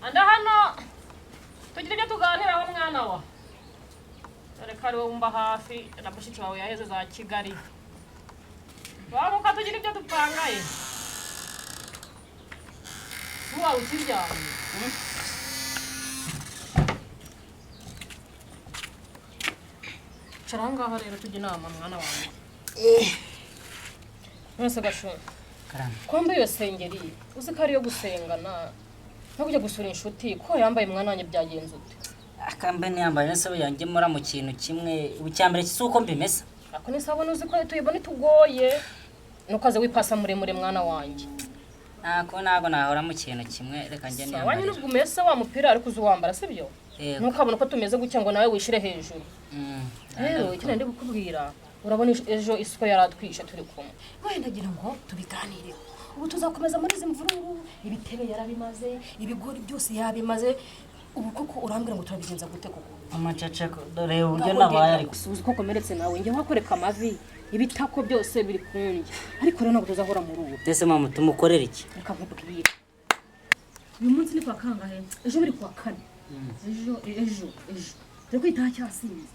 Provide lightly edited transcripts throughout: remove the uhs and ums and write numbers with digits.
anda hano tugira ibyo tuganiraho mwana wa reka ariwe wumva hafi na mushiki wawe yaheze za Kigali wamuka tugira ibyo dupangaye uwa ukiryamye Charanga rero tujya inama mwana wawe Mwese gashunga Karamba kwambaye iyo sengeri uzi ko ari yo gusengana no kujya gusura inshuti ko yambaye mwana wanjye byagenze ute akambe niyambaye nese yanjye mura mu kintu kimwe ucyambere kisuko mbimesa ako ni sabone uzi ko tuyibone tugoye nukaze wipasa muremure mwana wanjye nako nahora mu kintu kimwe reka njye niyambare wanyine ubwo umese wa mupira ariko uzuwambara sibyo ntukabona ko tumeze gutya ngo nawe wishire hejuru rero ikindi ndi gukubwira urabona ejo isuko yaratwishe turi kumwe wenda ngira ngo tubiganireho ubu tuzakomeza muri izi mvururu ibitebe yarabimaze ibigori byose yabimaze ubu koko urambwira ngo turabigenza gute koko amacaca dore uburyo nabaye ariko uzi ko komeretse nawe nge wakoreka amavi ibitako byose biri kunjye ariko rero ntabwo tuzahora muri ubu ndetse mama tumukorera iki reka nkubwire uyu munsi ni kwa kangahe ejo biri kwa kane ejo dore ko itaha cyasinze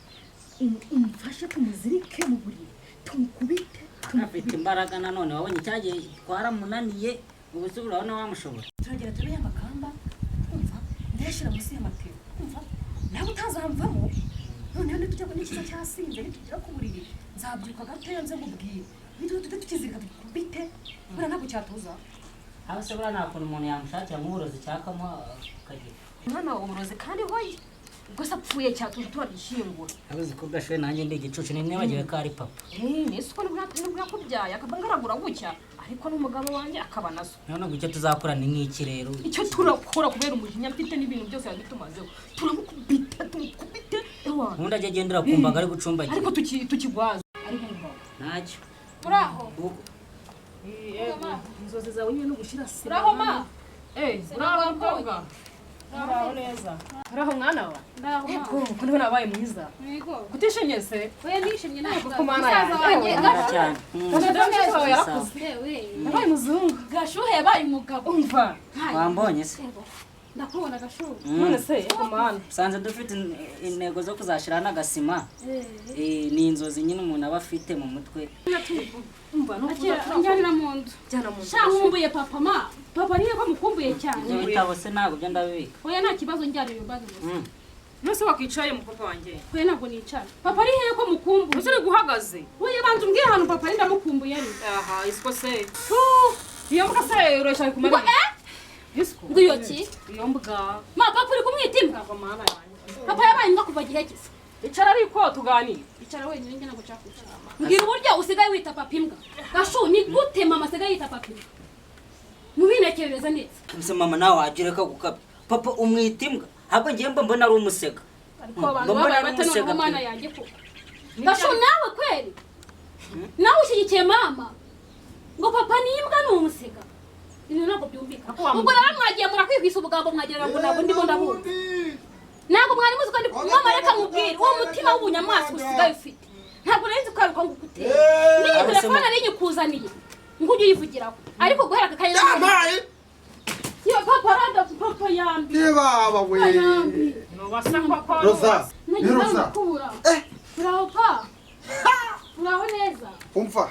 umfashe tumuzirike mu buriri tumukubite afite imbaraga nanone wabonye cyagiye twaramunaniye ubu se urabona wamushobora turagera turiya makamba umva ndashira munsi y'amatero umva nawe utazamvamo noneho nitujya n'ikiza cyasinze nitugera ku buriri nzabyuka gatoya nze mubwire bityo tukizirika dukubite bura ntabwo cyatuza aho se bura nta kuntu umuntu yamushakira nk'uburozi cyakamo akagira mwana uburozi kandi hoye ubwo se apfuye cyatuza turabishingura abuzi ko gashoye nanjye ndi igicucu nibagiwe ko ari papa nese uko nibwo yakubyaye akaba ngaragura gutya ariko n'umugabo wanjye akaba nazo none gucyo tuzakora ni nk'iki rero icyo turakora kubera umujinya mfite n'ibintu byose yagitumazeho turamukubite ewa ubundi ajya agendera kumbaga ari gucumbagira ariko tukigwaza ariko ntacyo uraho inzozi zawe nyine no gushira sima uraho ma uraho mukobwa uraho neza uraho mwana wa ndaho yego ko niba nabaye mwiza yego kutishimye se oya nishimye ntabwo ko mana musaza wanjye cyane gashuhe yarakuze yewe yabaye muzungu gashuhe yabaye umugabo umva wambonye se ndakubona gashuhe none se yego mana sanze dufite intego zo kuzashira n'agasima ni inzozi nyine umuntu aba afite mu mutwe umva no njyanira mu nzu jyana mu nzu sha nkumbuye papa ma papa niyo ko mukumbuye cyane ibyo bitabo se ntabwo byo ndabibika oya nta kibazo njyanira imbaga gusa nose wakicaye mu papa wanjye oya ntabwo nicara papa ari hehe ko mukumbuye uzi guhagaze oya banza umbwire ahantu papa ari ndamukumbuye ari aha isiko se iyo mbwa se urashaka ngo kumenya isiko ngo iyo ki iyo mbwa ma papa uri kumwita imbwa papa mana yanjye papa yabaye imbwa kuva gihe gisa icara ariko tuganire icara wenyine njye ntabwo nshaka kwicara mbwira uburyo usigaye wita papa imbwa gashu ni gute mama asigaye yita papa imbwa mubinekerereza neza mbese mama nawe wagira ko gukabya papa umwita imbwa ahubwo ngiye mba mbona ari umusega ariko abantu babaye batanura mana yanjye ko gashu nawe kweri nawe ushyigikiye mama ngo papa ni imbwa ni umusega ibintu ntabwo byumvikana ubwo rero mwagiye murakwigwisa ubugambo mwagira ngo ntabwo ndimo ndabumva ntabwo mwari muzi ko ndi mama reka nkubwire uwo mutima w'ubunyamaswa usigaye ufite ntabwo nari nzi ko yaruka ngo uguteye n'iyi telefone ari nyikuzaniye ngo ujye uyivugiraho ariko guhera aka kanya yo papa rada papa yambi Baba we. no basa papa Rosa. nagize amakura uraho pa uraho neza Umva.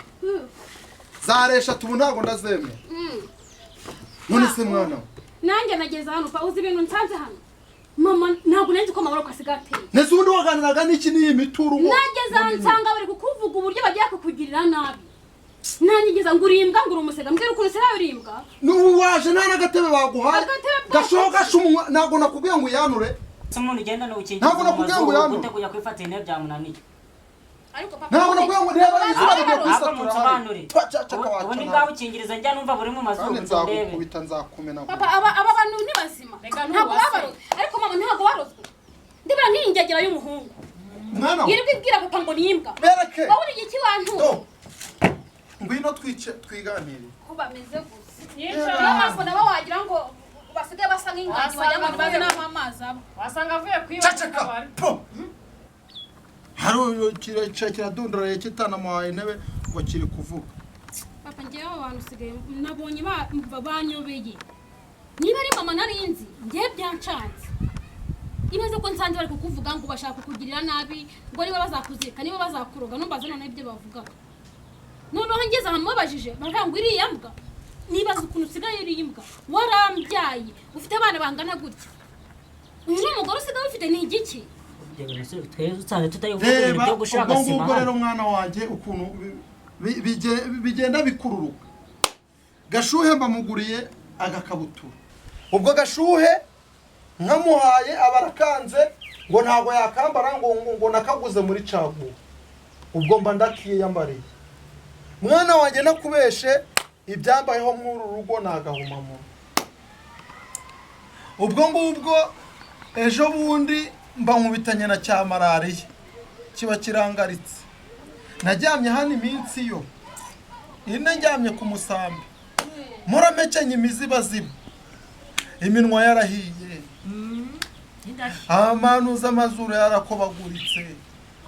Zaresha tubu ntago ndazemye. None se mwana. nanjye nageze hano pa uzi ibintu nsanze hano mama ntabwo nari nzi ko amaboko asigaye ateye Nese undi waganiraga n'iki n'iyi mituru ngo. nageze hano nsanga bari kukuvuga uburyo bagiye kukugirira nabi nanyigeza ngo urimbwa ngo uri umusega mbwira ukuntu sirayo urimbwa N'ubu waje nta n'agatebe baguhaye. Agatebe Gashoka shumwa ntago nakubwiye ngo yanure. se umuntu ugenda n'ubukingiza Ntabwo nakubwiye ngo yanure. gute kujya kwifatira intebe byamunaniye ariko papa Ntago nakubwiye ngo reba izuba rigiye ahubwo kwisatura. munsobanure Twacaka ubundi wacu. bwawe ukingiriza njya numva buri mu mazuru Kandi ndebe nzagukubita nzakumena. papa aba bantu ni bazima ntabwo babarozwe ariko mama ntabwo barozwe ndibura nk'ingegera y'umuhungu Mwana. yirirwa ibwira papa ngo ni imbwa Bereke. wowe uri iki wantu Do. Ngwino twiganire. ko bameze gusa niyo mpamvu nabo wagira ngo basigaye basa nk'ingagi wagira ngo baze n'aho amazi aba wasanga avuye kwiba Cacaka. Po. Haro kiradundura kitana mu intebe ngo kiri kuvuga. papa ngewe abo bantu usigaye nabonye banyobeye niba ari mama narinzi ngewe ahubwo nsanze bari kukuvuga ngo bashaka kukugirira nabi ngo niba bazakuzirika niba bazakuroga numbaze none ibyo bavuga noneho ngeze ahantu mubajije baravuga ngo iriya mbwa nibaza ukuntu usigaye iriya mbwa warambyaye ufite abana bangana gutya uyu ni umugore usigaye ufite ni igiki reba ubwo ngubwo rero mwana wanjye ukuntu bigenda bikururuka Gashuhe mbamuguriye agakabutura ubwo Gashuhe nkamuhaye abarakanze ngo ntago yakambara ngo nakaguze muri cagu ubwo mba ndakiye yambariye mwana wanjye nakubeshe ibyambayeho muri rugo nagahumamo ubwo ngubwo ejo bundi mba nkubitanye na cyamarariye kiba kirangaritse najyamye hano iminsi yo ine njyamye ku musambi muramekenye imiziba ziba iminwa yarahiye amanuza amazuru yarakobaguritse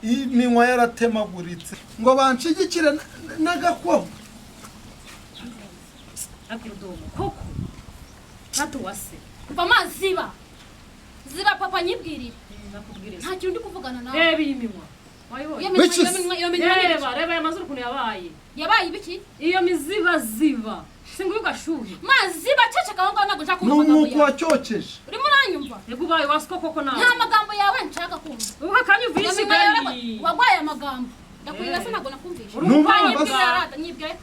iminwa yaratemaguritse ngo banshigikire n'agakwaho koko natuwase kuva amazi ziba papa nyibwirire nta kintu ndi kuvugana nawe reba iyi minwa reba aya mazuru ukuntu yabaye ibiki iyo miziba ziba singuye Gashuhe maziba ceceka aho ngaho ntabwo nshaka kumva amagambo nuko wacyokeje urimo uranyumva yego ubaye wasiko koko nawe nta magambo yawe nshaka kumva uha kanyumvise Kigali wagwaye amagambo ndakurira se ntabwo nakumvishe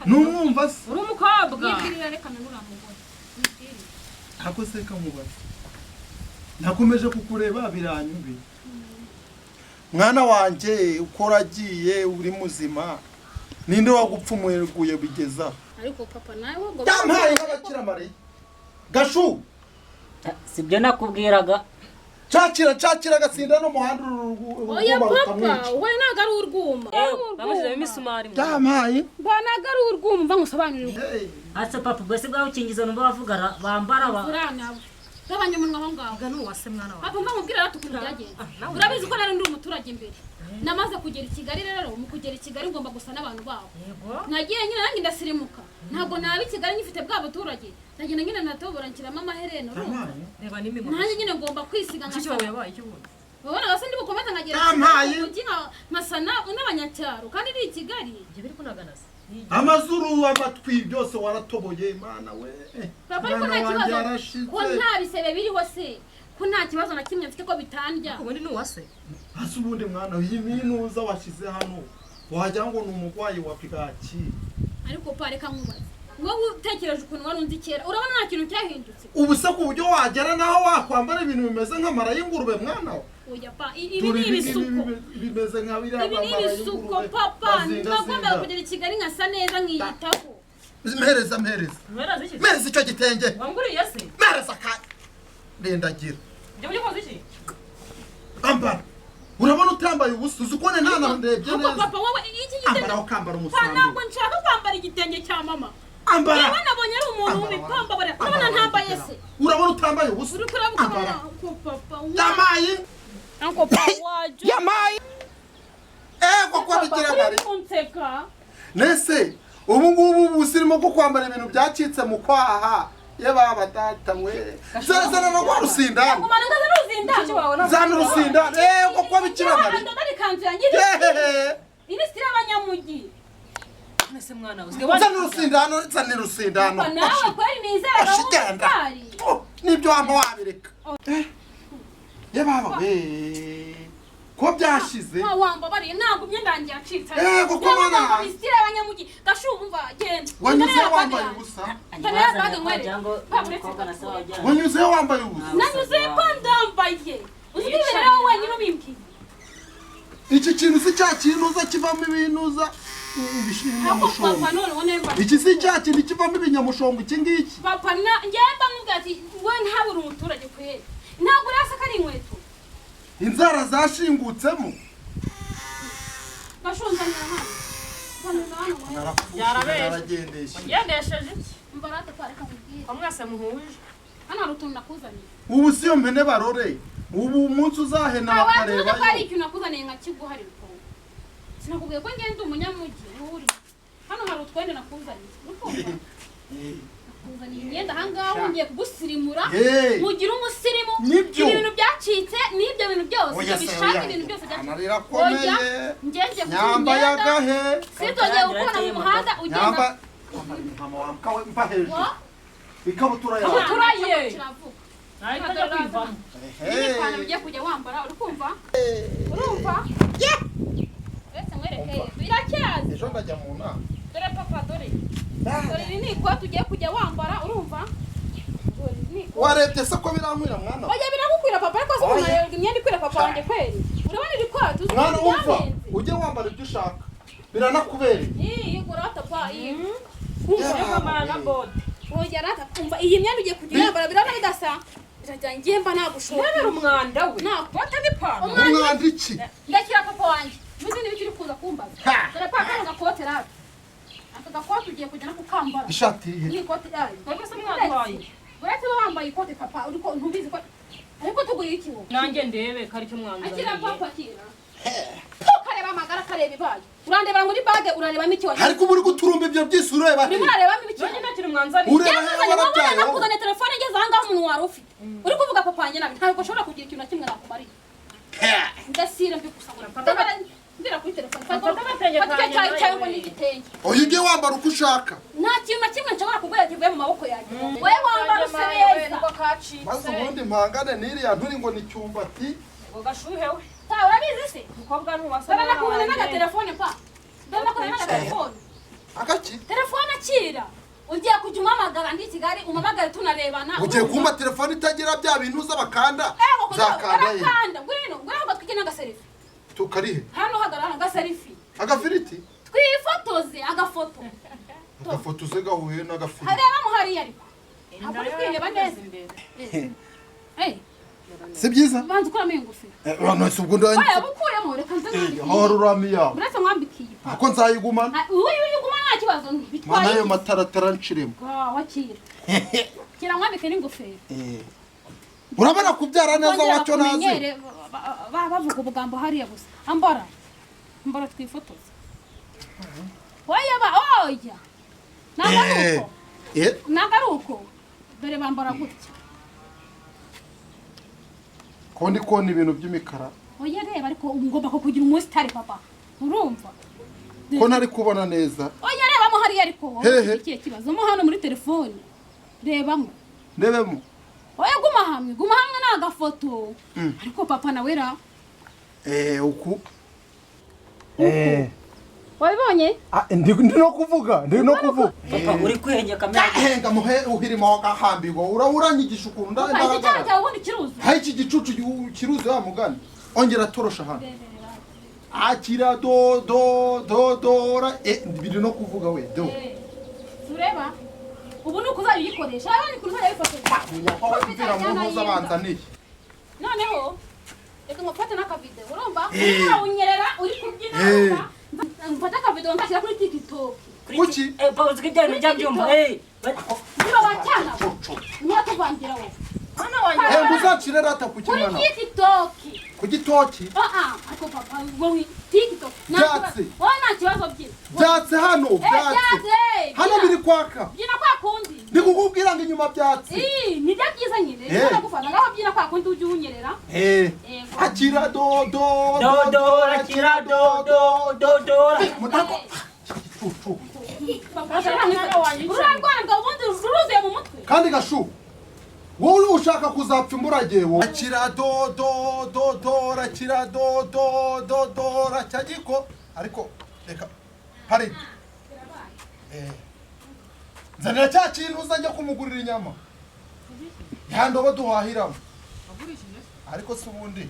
numwumva se uri umukobwa nyibwirira reka nanuramugore ako se kamubaza nakomeje kukureba biranyumbi mwana wanje ukora agiye uri muzima ninde wagupfumuye bigeza ariko papa nawe ngo yampaye nk'abakira Mariya Gashu sibyo nakubwiraga cakira gatsinda no muhanda oya papa we naga ari urwuma bamushyize imisumari yampaye banaga ari urwuma mva ngusobanurire ase papa bwese bwaho ukingiza numba bavuga bambara gabanya umunwa aho ngaho ga nuwase mwana wawe papa mbamubwira ratukuntu byagenze urabizi ko nari ndi umuturage imbere namaze kugera i Kigali rero mu kugera i Kigali ngomba gusa n'abantu babo nagiye nyine nanjye ndasirimuka ntabwo naba i Kigali ngifite bwa baturage nagenda nyine natobora nshyiramo amaherena reba n'iminwa nanjye nyine ngomba kwisiga nka cyo yabaye cyo ubona gase ndi bukomeza nkagera nkasana n'abanyacyaro kandi iri i Kigali ibyo biri kunaganasa amazuru amatwi byose waratoboye Imana we papa ariko nta kibazo ko nta bisebe biriho se ko nta kibazo na kimwe mfite ko bitandya ubundi nuwase hasi ubundi mwana iyi minuza washize hano wagira ngo ni umugwayi wa bwaki ariko pa reka nkubaze wowe utekereje ukuntu wari unzi kera urabona nta kintu cyahindutse ubu se ku buryo wagera naho wakwambara ibintu bimeze nk'amara y'ingurube mwana we oya pa ibi ni ibisuko bimeze nka biriya ibi ni ibisuko papa ndagomba kugera i Kigali nkasa neza nkiyitaho mpereza icyo gitenge wanguriye se mpereza rendagira ibyo byo koze iki ambara urabona utambaye ubusa uzi ko nta ndebye neza papa wowe iki gitenge ambara ukambara umusambi ntabwo nshaka kwambara igitenge cya mama ambara yewe nabonye ari umuntu w'ibipamba urabona ntambaye se urabona utambaye ubusa uri kurabukana ko papa yamaye anko papa waje yamaye kwa bigira bari unseka nese ubu ngubu usirimo ko kwambara ibintu byacitse mu kwaha yaba batata we zana no rusindana kumana ngaza ruzindana zana rusindana kwa bikira bari ndari kanzu yangiri ini stira abanyamugi nese mwana zana rusindano nawe kwari nizera ashigenda nibyo wampa wabireka yababa we ko byashize wamba bari ntabwo imyendangi yacitse kuko mwana istira abanyamugi gashumva genda wanyuze wambaye ubusa wanyuze wambaye ubusa nanyuze ko ndambaye uzibere rero wenyine ubimbwiye iki kintu si cya kintuza kivamo ibinuza iki si cya kintu kivamo ibinyamushongo iki ngiki papa ngenda nkubwira ati we ntabura umuturage kweri ntabwo urasa ko ari inkweto inzara zashingutsemo gashunzanira hano yagendesheje iki mbarate kwareka kubwira mwese muhuje hano hari utuntu nakuzaniye ubu si yo mpene barore ubu umunsi uzahena bakarebayo ko hari ikintu nakuzaniye nka kiguhari rutongo sinakubwiye ko ngenda umunyamugi uri hano hari utwende nakuzaniye nakuzaniye imyenda ahangaha ngiye kugusirimura mugira umusirimu ibintu byacitse n'ibyo bintu oya se bishaka ibintu byose bya amarira akomeye ngenge nyambaye agahe sitongeye gukora mu muhanda ugenda mama wamkawe mpa hejuru ikabutura yawe ikabutura ye kiravuga nahita ajya kwivamo n'ipantaro ugiye kujya wambara uri kumva urumva uretse mwerekeye biracyaza ejo ndajya mu nama dore papa dore iri ni ikoti ugiye kujya wambara urumva warebye se ko birankwira mwana oya biragukwira papa ariko se umuntu areba imyenda ikwira papa wanjye kweri urabona iri koti uzi mwana wumva ujye wambara ibyo ushaka biranakubereye iyi igura papa iyi kwambara na bote oya rata kumva iyi myenda ugiye kujya yambara birana bidasa birajya ngiye mba nagushora yabera umwanda we bote n'ipantaro umwanda iki ndakira papa wanjye muzi n'ibiki uri kuza kumbaza dore papa kano gakote rata aka gakote ugiye kujya no kukambara ishati ye iyi kote yayo ntabwo se mwatwaye uretse uba wambaye ikote papa uriko ntubizi ko ariko tuguye iki wowe nanjye ndebe ko aricyo mwanzuro akira papa akira kareba amagara kareba ibaye urandeba muri bage urarebamo iki waje ariko uba uri guturumba ibyo byisi ureba urimo urarebamo ibiki nanjye ntakiri mwanzuro ureba he warabyaye wowe nakuzanye telefone ngeze aha ngaha umuntu wari ufite uri kuvuga papa wanjye nabi ntabwo ushobora kugira ikintu na kimwe nakubariye ndasire mbikusagura ndira kuri telefone fata cyawe ngo ni igitenge oya ujye wambara uko ushaka nta kintu na kimwe nshobora kugura kivuye mu maboko yanjye wowe wambara usa neza maze ubundi mpangane n'iriya nturi ngo ni cyumbati ngo gashuhewe urabizi se umukobwa ntuwasa dore nakubona n'agatelefone pa dore nakubona n'agatelefone agaki telefone akira ugiye kujya umamagara ndi Kigali umamagare tunarebana ugiye kumpa telefone itagira bya bintu z'abakanda zakanda ye ngwino ngo twike n'agaserifi tukarihe hano hagarara agaserifi agafiriti twifotoze agafoto agafoto se gahuye n'agafiriti hareba muhariye ariko ntabwo uri kwireba neza si byiza banza ukuramo iyi ngofero none ubwo ndani oya bukuyemo reka nze aho rurami yawe uretse mwambike iyi pa ako nzayigumana uyu uguma nta kibazo mana bitwaye ayo mataratara nshiremo wakira kira mwambike n'ingofero urabona kubyara neza wacyo nazi bavuga ubugambo hariya gusa ambara twifotoza oya oya ntabwo ari uko dore bambara gutya ko ndi kubona ibintu by'imikara oya reba ariko ngomba kukugira umusitari papa urumva ko ntari kubona neza oya rebamo hariya ariko Hehe. ikihe kibazo mo hano muri telefone rebamo ndebemo oya guma hamwe ni agafoto ariko papa nawe ra uku wabibonye ndi no kuvuga papa uri kwihengeka kamera henga muhe uhirimo gahambirwa uranyigisha ukuntu cyane cyawe ubundi kiruzi hayi iki gicucu kiruzi wa mugani ongera torosha hano akira dora biri no kuvuga we do tureba ubu ni ukuzajya uyikoresha abandi kuntu uzajya wifotoza mvira mu mpuza abanza niye noneho reka ngufate n'akavideo urumva urawunyerera uri kubyina mfata akavideo ngashyira kuri tiktok kuki papa uziko ibyo bintu byabyumva niba wacyana niba tuvangira wowe muzacire rata ku kuri kimwana tiktok ku gitoki ariko papa wowe tiktok Byatsi. wowe nta kibazo byina byatse hano byatse hano biri kwaka byina kwa kundi ndi kukubwira ngo inyuma byatse nibyo byiza nyine niba gufana ngaho byina kwa kundi ujye unyerera akira dodora kira dodora mutako urarwanga ubundi ruruzuye mu mutwe kandi gashu wowe ushaka kuzapfa imburagihe wowe akira dodora kira dodora cyagiko ariko reka hari nzanira cya kintu uzajya kumugurira inyama ya ndobo duhahiramo ariko si ubundi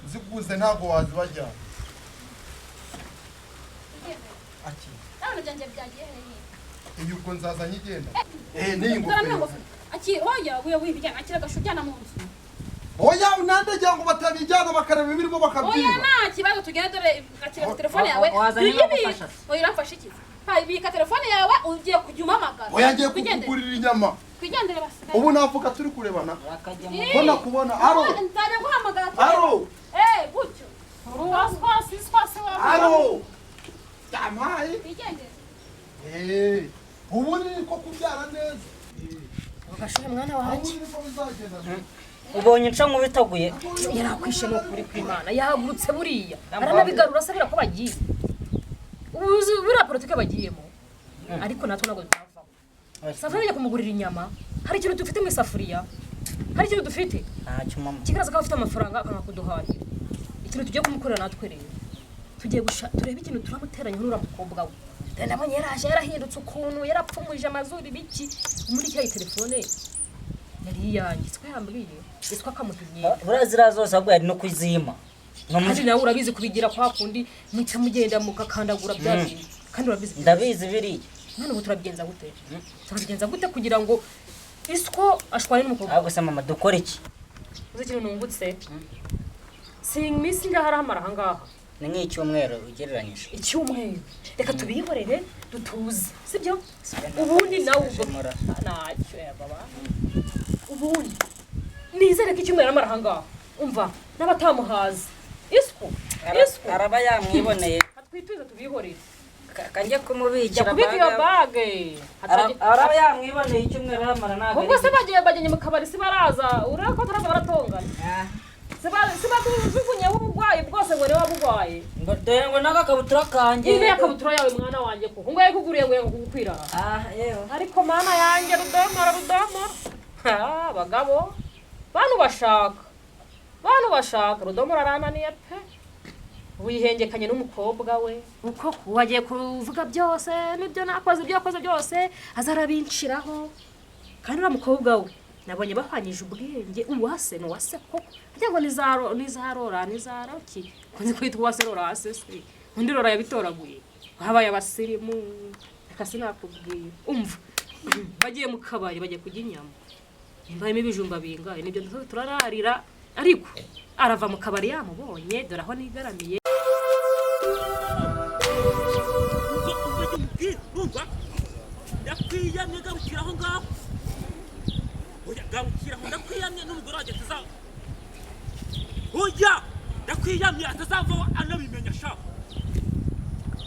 ziguze ntabwo wazibajyana iyo ubwo nzaza nyigenda n'iyi ngofero oya nandegera ngo batabijyana bakareba ibirimo bakabyiba nta kibazo tugenda dore akira telefone yawe uramfasha iki bika telefone yawe ugiye kujya umamagara oya ngiye kukugurira inyama twigendere basi ubu navuga turi kurebana bakajya ko nakubona aro nzajya guhamagara aro gutyo aro yamaye twigendere ubu ni ko kubyara neza ugashyira umwana wanjye ubu ni ko bizagenda ubonye nca nkubitaguye yarakwishe no kuri kw'Imana yahagurutse buriya aranabigarura asabira ko bagiye ubuzi buriya politike bagiyemo ariko natwe ntabwo tutavaho safuriya kumugurira inyama hari ikintu dufite mu isafuriya hari ikintu dufite ntacyo mama kigaragaza ko afite amafaranga akanakuduhahira ikintu tugiye kumukorera natwe rero tugiye turebe ikintu turamuteranya n'ura mukobwa we nabonye yaraje yarahindutse ukuntu yarapfumuje amazuru biki muri kiriya telefone yari yangitswe yambwiye iswa kamutumye burazira zose ahubwo yari no kuzima kandi nawe urabizi kubigira kwa kundi muca mugenda mukakandagura bya bintu kandi urabizi ndabizi biriya none ubu turabigenza gute kugira ngo iswo ashwane n'umukobwa ahubwo se mama dukora iki uzi ikintu nungutse iminsi ngaho ahamara ahangaha ni nk'icyumweru ugereranyije icyumweru reka tubihorere dutuze sibyo ubundi nawe ubwo ntacyo yababa ubundi nizere ko icyumweru ahamara ahangaha umva n'abatamuhaza iswo araba yamwiboneye twituze tubihorere kanjye kumubikira kubika bage araba yamwiboneye icyumweru ahamara ntabwo ubwo se baganye mu kabari si baraza ureba ko turaza baratongana siba tujugunye uburwayi bwose ngo niba bugwaye ngo dore ngo n'agakabutura kanjye ine akabutura yawe mwana wanjye ko ngo yakuguriye ngo yakugukwira yewe ariko mana yanjye rudamara abagabo bantu bashaka rudomora arananiye pe wihengekanye n'umukobwa we uko wagiye kuvuga byose nibyo nakoze ibyo yakoze byose azarabinshiraho kandi ura mukobwa we nabonye bahanyije ubwenge uwase no wase ko kugira ngo nizaroki kunze kwita uwase rora asese undi rora yabitoraguye habaye abasirimu akasi nakubwiye umva bagiye mu kabari bagiye kujya inyama imbayemo ibijumba bingaye nibyo turararira ariko arava mu kabari yamubonye dore aho nigaramiye yakwiyamye garukira aho ngaho garukira aho ndakwiyamye n'umugore wanjye ndakwiyamye atazavaho anabimenya ashaka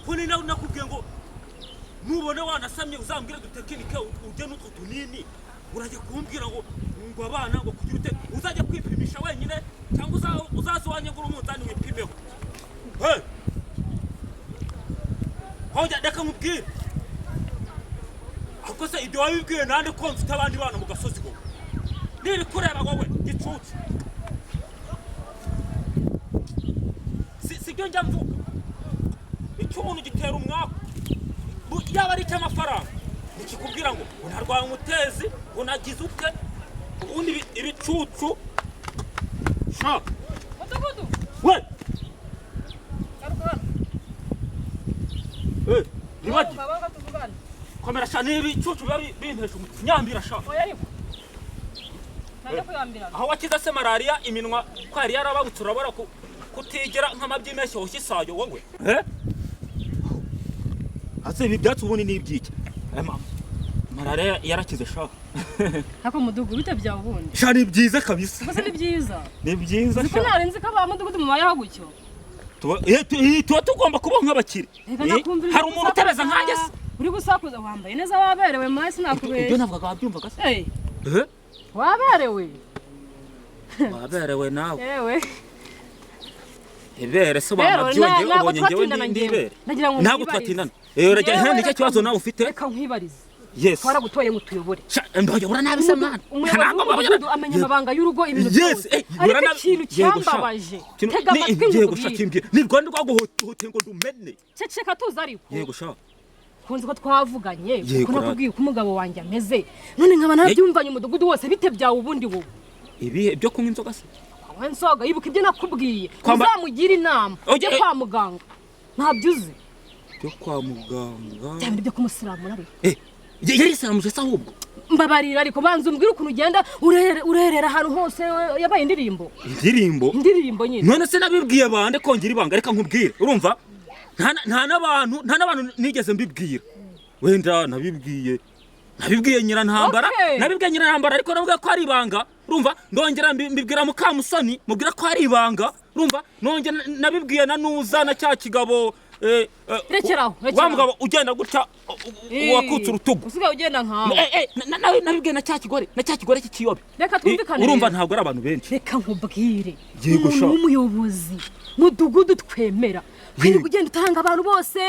ko ni nawe nakubwiye ngo nubona wanasamye uzambwire dutekinike ujye n'utwo tunini urajya kumbwira ngo abana ngo kugira ute uzajya kwipimisha wenyine cyangwa uzaza iwanjye ngo umunzani wipimeho hojya reka nkubwire ahubwo se ibyo wabibwiye nande ko mfite abandi bana mu gasozi go niri kureba wowe gicucu sibyo njya mvuga icyo umuntu gitera umwaku yaba ari icy'amafaranga nikikubwira ngo unarwaye umutezi unagize ute ubundi ibicucu sha mudugudu we nibaji komera sha n'ibicucu biba bintesha umutwe nyambira sha aho wakiza se malaria iminwa ko yari yarababutse urabora kutigera nk'amabyimeshi hoshye isayo wowe ase ibi byatsi ubundi n'ibyiki malaria yarakize sha hako mudugu bite byawe ubundi sha ni byiza kabisa bose ni byiza sha ziko narinzi ko ba mudugudu mubayeho gucyo tuba tugomba kubaho nk'abakire hari umuntu utereza nkanjye se uri gusakuza wambaye neza waberewe mwese nakubeshya ibyo navugaga wabyumvaga se waberewe nawe yewe ibere se bamabyongeye ubonye ngewe ndibere ntabwo twatindana urajya hano nicyo kibazo nawe ufite reka nkwibarize yes twaragutoye ngo tuyobore mbona nabi se mwana umuyobozi amenya amabanga y'urugo ibintu byose ariko ikintu cyambabaje tega amatwi ngubwiye ni rwanda rwaguhote ngo ndumene ceceka tuza ariko yego sha kunze ko twavuganye ko nakubwiye ko umugabo wanjye ameze none nkaba narabyumvanye umudugudu wose bite byawe ubundi wowe ibihe byo kunywa inzoga se we nsoga yibuka ibyo nakubwiye uzamugira inama ujye kwa muganga ntabyo uzi byo kwa muganga cyangwa ibyo kumusiramura ariko yarisaramuje se ahubwo mbabarira ariko banza umbwire ukuntu ugenda urerera ahantu hose yabaye indirimbo nyine none se nabibwiye bande kongera ibanga reka nkubwire urumva nta n'abantu nigeze mbibwira wenda nabibwiye nyirantambara ariko navuga ko ari ibanga urumva ndongera mbibwira Mukamusoni mubwira ko ari ibanga urumva nongera nabibwiye na Nuza na cya kigabo rekeraho wa mugabo ugenda gutya wakutse urutugu usigaye ugenda nkawe nawe nabibwiye na cya kigore cy'ikiyobe reka twumvikane urumva ntabwo ari abantu benshi reka nkubwire Yego sha. umuyobozi mudugudu twemera kwiri kugenda utanga abantu bose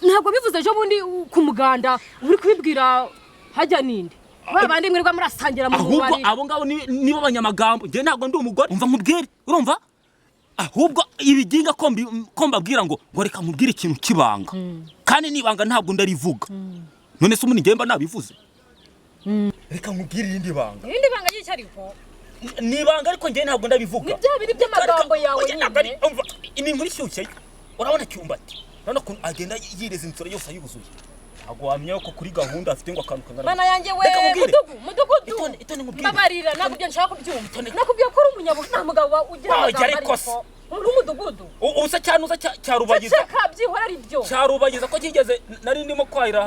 ntabwo bivuze ejo bundi ku muganda uri kubibwira hajya ninde babandi mwirirwa murasangira mu ahubwo mubari abo ngabo nibo banyamagambo njye ntabwo ndi umugore umva nkubwire urumva ahubwo ibiginga ko mbabwira ngo reka nkubwire ikintu kibanga kandi nibanga ntabwo ndarivuga none se umuntu ngemba nabivuze reka nkubwire irindi banga y'icyo ariko nibanga ariko njye ntabwo ndabivuga ni bya biri by'amagambo yawe nyine umva ni inkuru ishyushye urabona cyumbati urabona ko agenda yireza inzira yose ayuzuye ntabwo wamenya ko kuri gahunda afite ngo akantu kangana mana yanjye we mudugudu mbabarira ntabwo ibyo nshaka kubyumva nakubwiye ko uri umunyabugu nta mugabo ugira amagambo ariko uri umudugudu usa cyarubagiza byihora ari byo cyarubagiza ko kigeze nari ndimo kwahira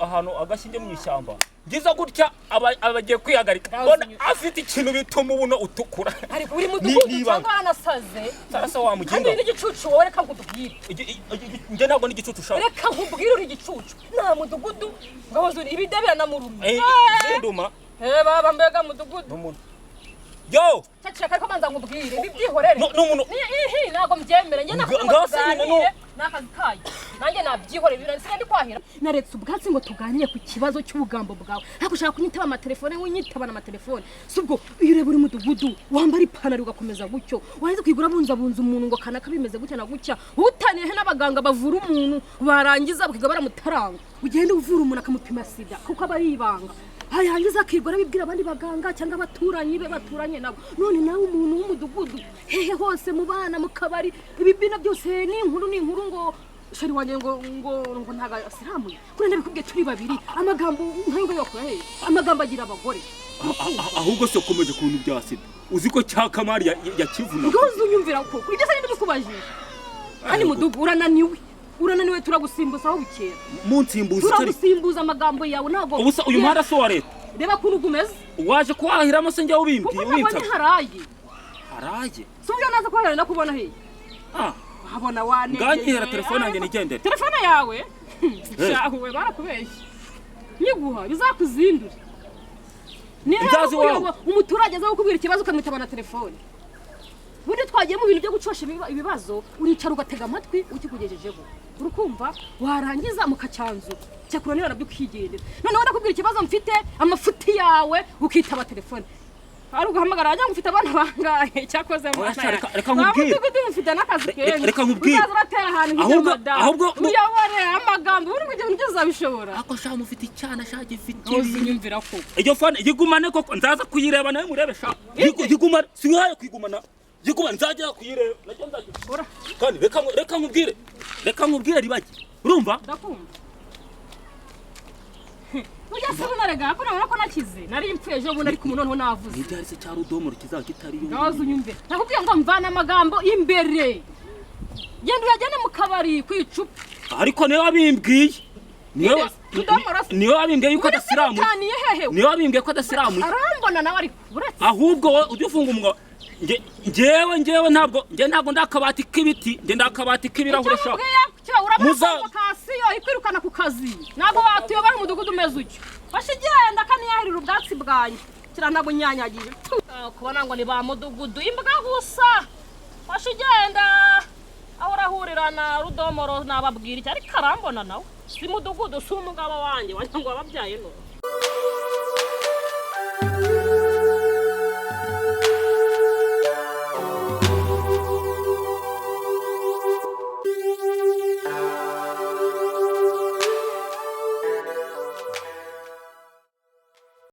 ahantu agashinge mu ishyamba ngiza gutya abagiye kwihagarika mbona afite ikintu bituma ubuno utukura ariko uri mudugudu cyangwa anasaze sarasa wamuginga kandi n'igicucu wowe reka nkubwire njye ntabwo n'igicucu ushaka reka nkubwire uri igicucu nta mudugudu ngahoze uri ibidabira na murume nduma baba mbega mudugudu yo cyacaka ko manza nkubwire ibi byihorere n'umuntu ntabwo mbyemera njye nakuganire n'akazi kayo nanjye nabyihorere binanisigaye ndi kwahira naretse ubwatsi ngo tuganire ku kibazo cy'ubugambo bwawe ariko ushaka kunyitaba amatelefone winyitaba n'amatelefone si ubwo iyo ureba uri mudugudu wambara ipantaro ugakomeza gutyo waheze kwigura bunza umuntu ngo kanaka bimeze gutya na gutya utaniye n'abaganga bavura umuntu barangiza bakiga baramutaranga ugende uvura umuntu akamupima sida kuko aba yibanga hayangiza akigora bibwira abandi baganga cyangwa abaturanyi be baturanye nabo none nawe umuntu w'umudugudu hehe hose mu bana mu kabari ibibina byose ni inkuru ngo shari wanjye ngo ntaga asiramuye kuri ndabikubwiye turi babiri amagambo nkayo yakora he amagambo agira abagore ahubwo se ukomeje kuntu bya sida uzi ko cya kamari ya kivuna ngozi unyumvira ko kuri byose ndikubajije kandi mudugu urananiwe turagusimbuza aho bukera munsimbuza turagusimbuza amagambo yawe ntago ubusa uyu muhanda so wa leta reba kuntu gumeze waje kwahiramo se njye ubimbwiye winsa haraye so byo naza kwahira nakubona he habona wane nganyihera telefone yanjye nigendere telefone yawe shahuwe barakubeshye nyiguha bizakuzindura Nzazi wawe umuturage aza gukubwira ikibazo ukamwitaba na telefone bundi twagiye mu bintu byo gucosha ibibazo uricara ugatega amatwi ukikugejejeho urukumva warangiza mukacyanzura cyakura niba nabyo kwigendera noneho nakubwira ikibazo mfite amafuti yawe ukitaba telefone ari ugahamagara ajya ngufite abana bangahe cyakoze mu reka nkubwire mfite n'akazi kenshi reka nkubwire uratera ahantu ahubwo uyabore amagambo uri kugira ngo uzabishobora ako sha mufite icyana sha gifite uzinyumvira ko iyo fone yigumane koko nzaza kuyireba nawe murebe sha yigumane singaye kwigumana yigumane nzajya kuyireba najya nzajya kandi reka nkubwire ribagi urumva ndakumva ujya sabuna rega ko nabona ko nakize nari impfuye ejo bundi ariko noneho navuze ni byari se cya rudomoro kizagitari yo ngazo unyumve nakubwiye ngo mvana amagambo imbere genda uyajyane mu kabari kwicupa ariko niwe wabimbwiye niwe wabimbwiye yuko adasiramu niwe wabimbwiye ko adasiramu arambona nawe ariko uretse ahubwo wowe ujye ufunga umunwa njyewe ntabwo ndakabati k'ibiti njye ndakabati k'ibirahure shaka urabona kasiyo ikwirukana ku kazi ntabwo watuyobora umudugudu umeze utyo bashigenda kaniyahirira ubwatsi bwanjye kirantabwo nyanyagiye kubona ngo ni ba mudugudu imbwa gusa bashigenda aho urahurira na rudomoro nababwira iki ariko arambona nawe si mudugudu si umugabo wanjye wagira ngo wababyaye none